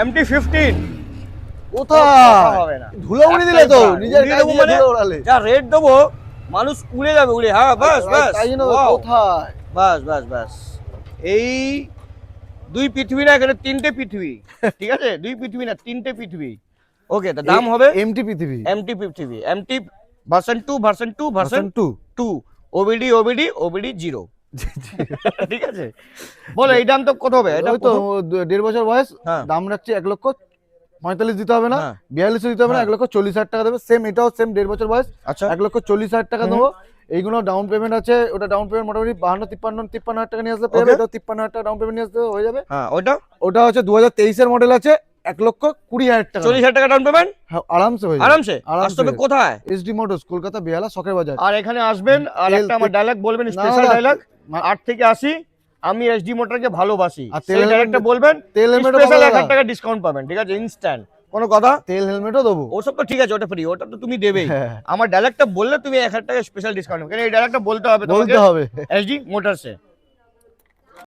MT 15 কোথায় ধুলো উড়ে দিলে তো নিজের গায়ে দিয়ে মানে ধুলো উড়ালে। যা রেট দেবো মানুষ উড়ে যাবে উড়ে। হ্যাঁ বাস বাস তাই জন্য wow, কোথায় বাস বাস বাস। এই দুই পৃথিবী না, এখানে তিনটে পৃথিবী। ঠিক আছে, দুই পৃথিবী না, তিনটে পৃথিবী। ওকে, তো দাম হবে এমটি পৃথিবী MT 50, MT version 2, version 2, version 2, OBD OBD OBD 0। ঠিক আছে, বলো এই দাম তো কত হবে? এটা ওই তো 1.5 বছর বয়স, হ্যাঁ দাম রাখছি 1,45,000 দিতে হবে না, হ্যাঁ 42 দিতে হবে না, হ্যাঁ। 1,40,000 টাকা দেবে। সেম এটাও সেম 1.5 বছর বয়স, আচ্ছা 1,40,000 টাকা হুম। দেবো। এইগুলো ডাউন পেমেন্ট আছে, ওটা ডাউন পেমেন্ট মোটামুটি 52-53,000 টাকা নিয়ে আসলে পেয়ে Okay. যাবে। 53,000 টাকা ডাউন পেমেন্ট নিয়ে আসলে হয়ে যাবে। হ্যাঁ ওইটা ওটা হচ্ছে 2023 এর মডেল আছে, 1,20,000 টাকা। 40,000 টাকা ডাউন পেমেন্ট হ্যাঁ, আরামসে হয়ে যাবে। আরামসে। আরামসে। আসতে হবে কোথায়? এসডি মোটরস, কলকাতা বেহালা শখের বাজার। আর এখানে আসবেন আর একটা আমার ডায়লগ বলবেন, না, স্পেশাল না, ডায়লগ, মা- 8 থেকে 80 আমি এসডি মোটরকে ভালোবাসি, আর সেই তেল ডায়লগটা বলবেন, তেল হেলমেটও স্পেশাল পাবো 1000 দাদা। টাকা ডিসকাউন্ট পাবেন। ঠিক আছে, ইনস্ট্যান্ট কোনো কথা। তেল হেলমেটও দেবো। ওসব তো ঠিক আছে, ওটা ফ্রি, ওটা তো তুমি দেবেই। হ্যাঁ। আমার ডায়লগটা বললে তুমি 1000 টাকা স্পেশাল ডিসকাউন্ট, কারণ এই ডায়লগটা বলতে হবে তোমাকে বলতে হবে। এসডি মোটরসে।